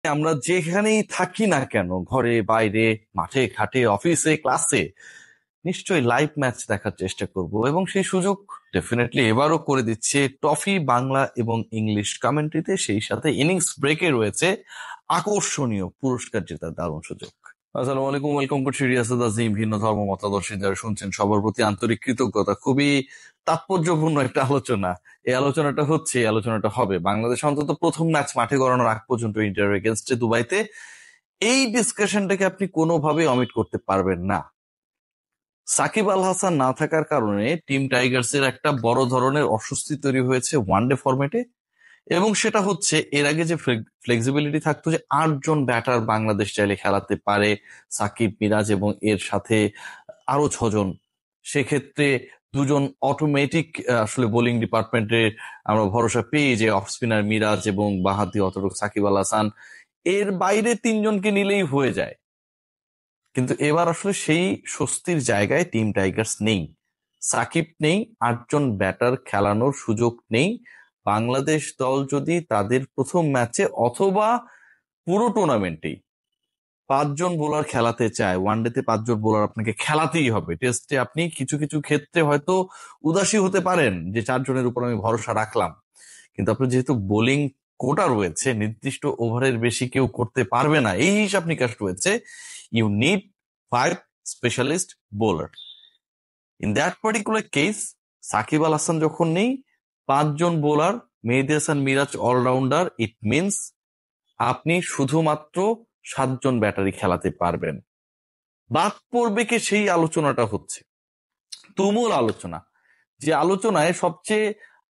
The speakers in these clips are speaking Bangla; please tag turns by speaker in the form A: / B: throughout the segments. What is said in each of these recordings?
A: আমরা যেখানেই থাকি না কেন, ঘরে বাইরে, মাঠে ঘাটে, অফিসে, ক্লাসে, নিশ্চয়ই লাইভ ম্যাচ দেখার চেষ্টা করব, এবং সেই সুযোগ ডেফিনেটলি এবারও করে দিচ্ছে টফি বাংলা এবং ইংলিশ কমেন্ট্রিতে। সেই সাথে ইনিংস ব্রেকে রয়েছে আকর্ষণীয় পুরস্কার জেতার দারুণ সুযোগ। আসসালামু আলাইকুম, ওয়েলকাম করছি রিয়াসাদ আজিম। ভিন্ন ধর্ম মতাদর্শী যারা শুনছেন সবার প্রতি আন্তরিক কৃতজ্ঞতা। খুবই তাৎপর্যপূর্ণ একটা আলোচনা। এই আলোচনাটা হবে বাংলাদেশ অন্তত প্রথম ম্যাচ মাঠে গড়ানোর আগ পর্যন্ত ইন্ডিয়ার এগেনস্টে দুবাইতে। এই ডিসকাশনটাকে আপনি কোনোভাবেই অমিট করতে পারবেন না। সাকিব আল হাসান না থাকার কারণে টিম টাইগার্সের একটা বড় ধরনের অস্বস্তি তৈরি হয়েছে ওয়ানডে ফরম্যাটে, এবং সেটা হচ্ছে এর আগে যে ফ্লেক্সিবিলিটি থাকতো যে 8 জন ব্যাটার বাংলাদেশ চাইলে খেলাতে পারে, সাকিব, মিরাজ এবং এর সাথে আরো 6 জন। সেক্ষেত্রে 2 জন অটোমেটিক আসলে বোলিং ডিপার্টমেন্টে আমরা ভরসা পেয়ে যে অফ স্পিনার মিরাজ এবং বাঁহাতি অতটুক সাকিব আল হাসান, এর বাইরে 3 জনকে নিলেই হয়ে যায়। কিন্তু এবার আসলে সেই স্বস্তির জায়গায় টিম টাইগার্স নেই। সাকিব নেই, 8 জন ব্যাটার খেলানোর সুযোগ নেই। বাংলাদেশ দল যদি তাদের প্রথম ম্যাচে অথবা পুরো টুর্নামেন্টেই 5 জন বোলার খেলাতে চায়, ওয়ানডেতে 5 জন বোলার আপনাকে খেলাতেই হবে। টেস্টে আপনি কিছু কিছু ক্ষেত্রে হয়তো উদাসী হতে পারেন যে 4 জনের উপর আমি ভরসা রাখলাম, কিন্তু আপনার যেহেতু বোলিং কোটা রয়েছে, নির্দিষ্ট ওভারের বেশি কেউ করতে পারবে না, এই হিসাব নিকাশ রয়েছে, you need 5 specialist bowler. In that particular case Shakib Al Hasan যখন নেই, 5 জন bowler, Mehedi Hasan Miraz allrounder, it means আপনি শুধুমাত্র 7 জন ব্যাটারি খেলাতে পারবেন। বাদ পড়বে কে, সেই আলোচনাটা হচ্ছে তুমুল আলোচনা। যে আলোচনায় সবচেয়ে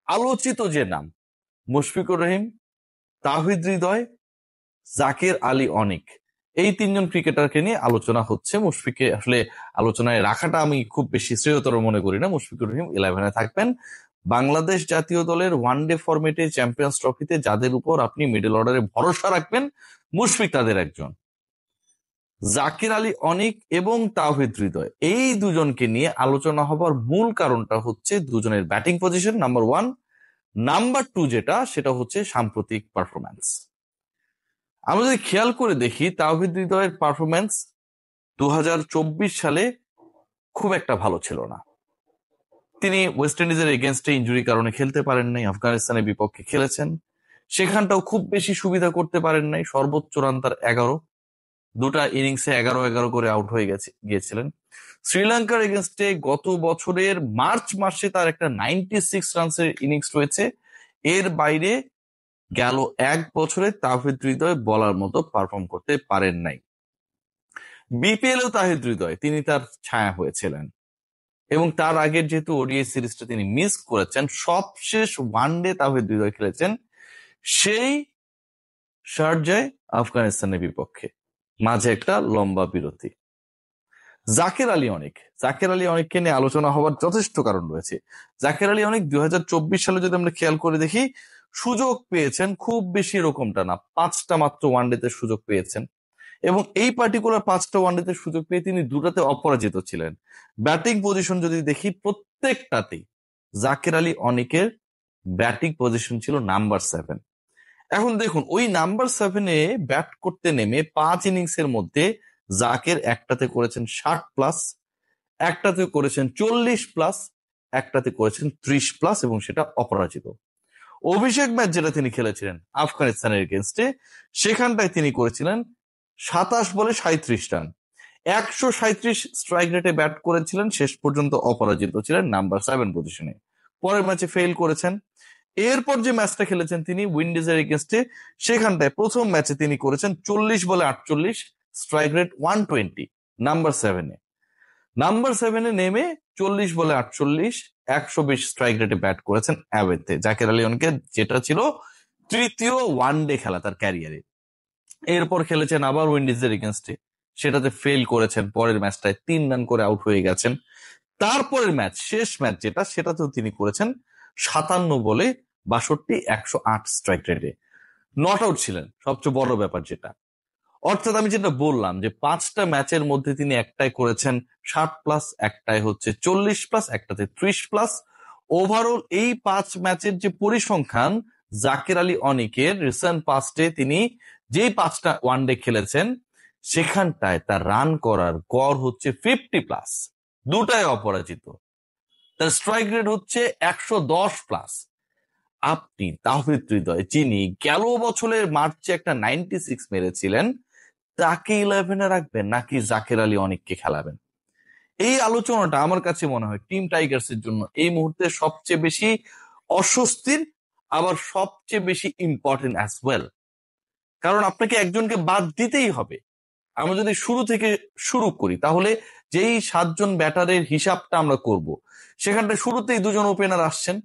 A: আলোচিত যে নাম, মুশফিকুর রহিম, তাওহিদ হৃদয়, জাকের আলী অনিক, এই 3 জন ক্রিকেটারকে নিয়ে আলোচনা হচ্ছে। মুশফিককে আসলে আলোচনায় রাখাটা আমি খুব বেশি শ্রেয়তর মনে করি না। মুশফিকুর রহিম 11-এ থাকবেন। বাংলাদেশ জাতীয় দলের ওয়ানডে ফরম্যাটে চ্যাম্পিয়ন্স ট্রফিতে যাদের উপর আপনি মিডল অর্ডারে ভরসা রাখবেন, মুশফিক তাদের একজন। জাকির আলী অনিক এবং তাওহিদ হৃদয়, এই 2জনকে নিয়ে আলোচনা হবার মূল কারণটা হচ্ছে 2জনের ব্যাটিং পজিশন, নাম্বার 1। নাম্বার 2 যেটা, সেটা হচ্ছে সাম্প্রতিক পারফরম্যান্স। আমরা যদি খেয়াল করে দেখি, তাওহিদ হৃদয়ের পারফরম্যান্স 2024 সালে খুব একটা ভালো ছিল না। তিনি ওয়েস্ট ইন্ডিজের এগেনস্টে ইনজুরি কারণে খেলতে পারেন নাই, আফগানিস্তানের বিপক্ষে খেলেছেন, সেখানটাও খুব বেশি সুবিধা করতে পারেন নাই। সর্বোচ্চ রান তার 11, 2টা ইনিংসে 11-11 করে আউট হয়ে গিয়েছিলেন। শ্রীলঙ্কার এগেনস্টে গত বছরের মার্চ মাসে তার একটা 96 রানসের ইনিংস রয়েছে। এর বাইরে গেল 1 বছরে তাওহিদ হৃদয় বলার মতো পারফর্ম করতে পারেন নাই। বিপিএল এও তাওহিদ হৃদয়, তিনি তার ছায়া হয়েছিলেন, এবং তার আগের যেহেতু ওডিআই সিরিজটা তিনি মিস করেছেন, সবশেষ ওয়ানডে তাওহিদ হৃদয় খেলেছেন সেই শারজায় আফগানিস্তানের বিপক্ষে, মাঝে একটা লম্বা বিরতি। জাকের আলী অনিককে নিয়ে আলোচনা হওয়ার যথেষ্ট কারণ রয়েছে। জাকের আলী অনিক 2024 সালে যদি আমরা খেয়াল করে দেখি, সুযোগ পেয়েছেন খুব বেশি এরকমটা না, 5টা মাত্র ওয়ানডেতে সুযোগ পেয়েছেন, এবং এই পার্টিকুলার 5টা ওয়ানডেতে সুযোগ পেয়ে তিনি 2টাতে অপরাজিত ছিলেন। ব্যাটিং পজিশন যদি দেখি, প্রত্যেকটাতেই জাকের আলী অনিকের ব্যাটিং পজিশন ছিল নাম্বার 7। এখন দেখুন, ওই নাম্বার 7-এ ব্যাট করতে নেমে 5 ইনিংসের মধ্যে জাকের একটাতে করেছেন 60+, একটাতে করেছেন 40+, একটাতে করেছেন 30+, এবং সেটা অপরাজিত। অভিষেক ম্যাচ যেটা তিনি খেলেছিলেন আফগানিস্তানের এগেনস্টে, সেখানটায় তিনি করেছিলেন 27 বলে 37 রান, 137 স্ট্রাইক রেটে ব্যাট করেছিলেন, শেষ পর্যন্ত অপরাজিত ছিলেন নাম্বার 7 পজিশনে। পরের ম্যাচে ফেল করেছেন। এরপর যে ম্যাচটা খেলেছেন তিনি উইন্ডিজের এগেনস্টে, সেখানটায় প্রথম ম্যাচে তিনি করেছেন 40 বলে 48, স্ট্রাইক রেট 120, নাম্বার 7-এ। নাম্বার 7-এ নেমে 40 বলে 48, 120 স্ট্রাইক রেটে ব্যাট করেছেন অ্যাওয়েতে, জাকের আলী অনিকের যেটা ছিল তৃতীয় ওয়ানডে খেলা তার ক্যারিয়ারে। এরপর খেলেছেন আবার উইন্ডিজের এগেনস্টে, সেটাতে ফেল করেছেন, পরের ম্যাচটায় 3 রান করে আউট হয়ে গেছেন। তারপরের ম্যাচ, শেষ ম্যাচ যেটা, সেটাতেও তিনি করেছেন 57 বলে 62, 108 স্ট্রাইক রেটে নট আউট ছিলেন, সবচেয়ে বড় ব্যাপার যেটা। অর্থাৎ আমি যেটা বললাম যে 5টা ম্যাচের মধ্যে তিনি একটাই করেছেন 60+, একটাই হচ্ছে 40+, একটাতে 30+। ওভারঅল এই 5 ম্যাচের যে পরিসংখ্যান, জাকের আলী অনিকের রিসেন্ট পাস্টে তিনি যেই 5টা ওয়ানডে খেলেছেন সেখানটায় তার রান করার গড় হচ্ছে 50+, দুটায় অপরাজিত, তার স্ট্রাইক রেট হচ্ছে 110+। আপনি তাওহিদ হৃদয়, যিনি গেল বছরের মার্চে একটা 96 মেরেছিলেন, তাকে 11-এ রাখবেন নাকি জাকের আলী অনেককে খেলাবেন? এই আলোচনাটা আমার কাছে মনে হয় টিম টাইগার্স এর জন্য এই মুহূর্তে সবচেয়ে বেশি অস্বস্তির, আবার সবচেয়ে বেশি ইম্পর্টেন্ট অ্যাজ ওয়েল। কারণ আপনাকে একজনকে বাদ দিতেই হবে। আমরা যদি শুরু থেকে শুরু করি তাহলে যেই 7জন ব্যাটারের হিসাবটা আমরা করব, সেখানটা শুরুতেই 2জন ওপেনার আসছেন।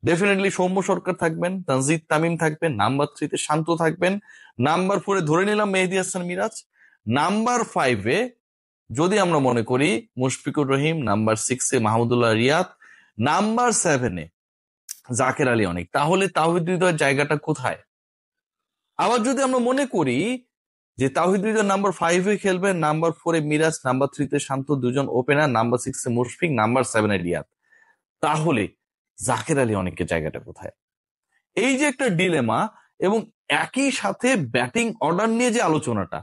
A: ডেফিনেটলি সৌম্য সরকার থাকবেন, তানজিদ তামিম থাকবেন, নাম্বার 3-তে শান্ত থাকবেন, নাম্বার 4-এ ধরে নিলাম মেহেদী হাসান মিরাজ, নাম্বার 5-এ যদি আমরা মনে করি মুশফিকুর রহিম, নাম্বার 6-এ মাহমুদুল্লাহ রিয়াদ, নাম্বার 7-এ জাকের আলী অনেক। তাহলে তাওহিদ হৃদয়ের জায়গাটা কোথায়? আবার যদি আমরা মনে করি যে তাওহিদ হৃদয় নাম্বার 5-এ খেলবেন, নাম্বার 4-এ মিরাজ, নাম্বার 3-তে শান্ত, 2জন ওপেনার, নাম্বার 6-এ মুশফিক, নাম্বার 7-এ রিয়াদ, তাহলে জাকের আলী অনেকের জায়গাটা কোথায়? এই যে একটা ডিলেমা, এবং একই সাথে ব্যাটিং অর্ডার নিয়ে যে আলোচনাটা,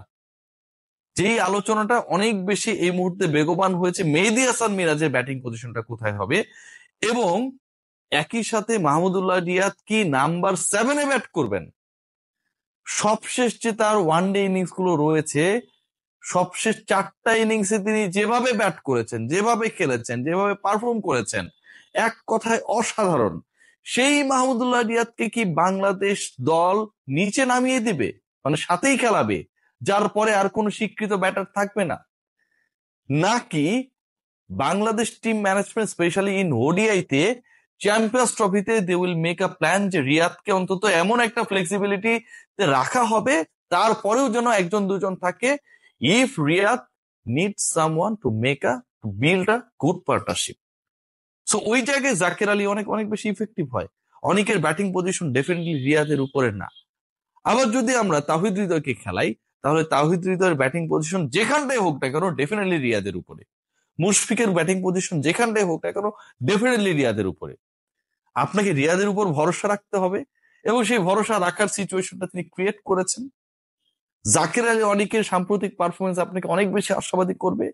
A: যেই আলোচনাটা অনেক বেশি এই মুহূর্তে বেগবান হয়েছে, মেহেদী হাসান মিরাজের ব্যাটিং পজিশনটা কোথায় হবে, এবং একই সাথে মাহমুদুল্লাহ রিয়াদ কি নাম্বার 7-এ ব্যাট করবেন? সবশেষ যে তার ওয়ানডে ইনিংস গুলো রয়েছে, সবশেষ 4টা ইনিংসে তিনি যেভাবে ব্যাট করেছেন, যেভাবে খেলেছেন, যেভাবে পারফর্ম করেছেন, এক কথায় অসাধারণ। সেই মাহমুদুল্লাহ রিয়াদকে কি বাংলাদেশ দল নিচে নামিয়ে দিবে, মানে সাথেই খেলাবে, যার পরে আর কোনো স্বীকৃত ব্যাটার থাকবে না? নাকি Bangladesh team management specially in ওডিআইতে চ্যাম্পিয়ন্স ট্রফিতে they will make a plan যে রিয়াদকে অন্তত এমন একটা ফ্লেক্সিবিলিটি রাখা হবে, তারপরেও যেন 1-2জন থাকে if Riyad need someone to make a build a good partnership. So ওই জায়গায় জাকের আলী অনেক অনেক বেশি ইফেক্টিভ হয়। অনেকের ব্যাটিং পজিশন ডেফিনেটলি রিয়াদের উপরে না। আবার যদি আমরা তাওহিদ হৃদয়কে খেলাই, তাহলে তাওহিদ হৃদয়ের ব্যাটিং পজিশন যেখানটাই হোক না কেন ডেফিনেটলি রিয়াদের উপরে। মুশফিকের ব্যাটিং পজিশন যেখানটাই হোক না কেন ডেফিনেটলি রিয়াদের উপরে। আপনাকে রিয়াদের উপর ভরসা রাখতে হবে, এবং সেই ভরসা রাখার সিচুয়েশনটা তিনি ক্রিয়েট করেছেন। জাকের আলী অনেকের সাম্প্রতিক পারফরমেন্স আপনাকে অনেক বেশি আশাবাদী করবে।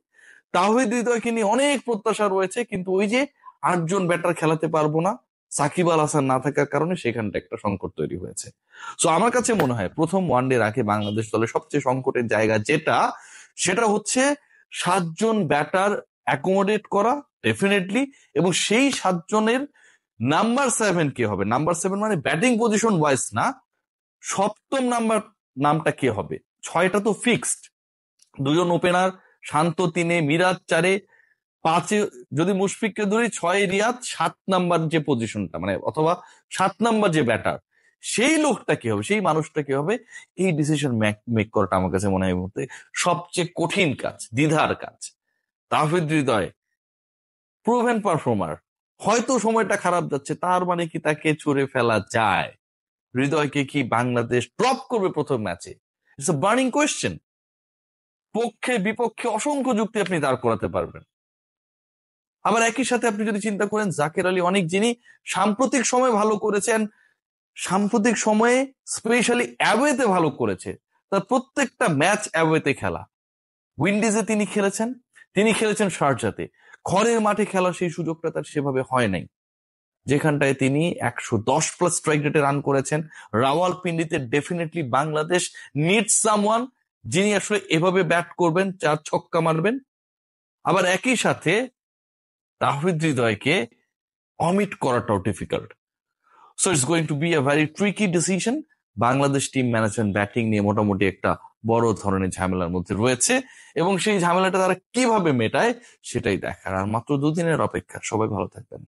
A: তাওহিদ হৃদয়কে নিয়ে অনেক প্রত্যাশা রয়েছে, কিন্তু ওই যে 8জন ব্যাটার খেলাতে পারবো না, সাকিব আল হাসান না থাকার কারণে সেখানটা একটা সংকট তৈরি হয়েছে। সো আমার কাছে মনে হয় প্রথম ওয়ানডের আগে বাংলাদেশ দলের সবচেয়ে সংকটের জায়গা সেটা হচ্ছে 7জন ব্যাটার অ্যাকোমোডেট করা ডেফিনেটলি, এবং সেই 7জনের নাম্বার 7 কে হবে। নাম্বার 7 মানে ব্যাটিং পজিশন ওয়াইজ না, 7ম নামটা কে হবে। 6টা তো ফিক্সড, 2জন ওপেনার, শান্ত 3-এ, মিরাজ 4-এ, 5-এ যদি মুশফিককে ধরি, 6-এ রিয়াদ, 7 নাম্বার যে পজিশনটা মানে অথবা 7 নাম্বার যে ব্যাটার, সেই লোকটা কি হবে, সেই মানুষটা কি হবে, এই ডিসিশন মেক করাটা আমার কাছে মনে হয় এই মুহূর্তে সবচেয়ে কঠিন কাজ, দ্বিধার কাজ। তাওহিদ হৃদয় প্রুভেন পারফর্মার, হয়তো সময়টা খারাপ যাচ্ছে, তার মানে কি তাকে ছুড়ে ফেলা যায়? হৃদয়কে কি বাংলাদেশ ড্রপ করবে প্রথম ম্যাচে? It's a burning question. পক্ষে বিপক্ষে অসংখ্য যুক্তি আপনি দাঁড় করাতে পারবেন। আবার একই সাথে আপনি যদি চিন্তা করেন জাকের আলী অনেক, যিনি সাম্প্রতিক সময় ভালো করেছেন, সাম্প্রতিক সময়ে স্পেশালি অ্যাওয়েতে ভালো করেছে, তার প্রত্যেকটা ম্যাচ অ্যাওয়েতে খেলা। উইন্ডিজে তিনি খেলেছেন শারজাতে, ঘরের মাঠে খেলার সেই সুযোগটা তার সেভাবে হয় নাই, যেখানটায় তিনি 110+ স্ট্রাইক রেটে রান করেছেন। রাওয়ালপিন্ডিতে ডেফিনেটলি বাংলাদেশ নিড সামওয়ান যিনি আসলে এভাবে ব্যাট করবেন, 4 ছক্কা মারবেন। আবার একই সাথে তাওহিদ হৃদয়কে অমিট করাটাও difficult. So it's going to be a very tricky decision. Bangladesh team management batting নিয়ে মোটামুটি একটা বড় ধরনের ঝামেলার মধ্যে রয়েছে, এবং সেই ঝামেলাটা তারা কিভাবে মেটায় সেটাই দেখার। আর মাত্র 2 দিনের অপেক্ষা। সবাই ভালো থাকবেন।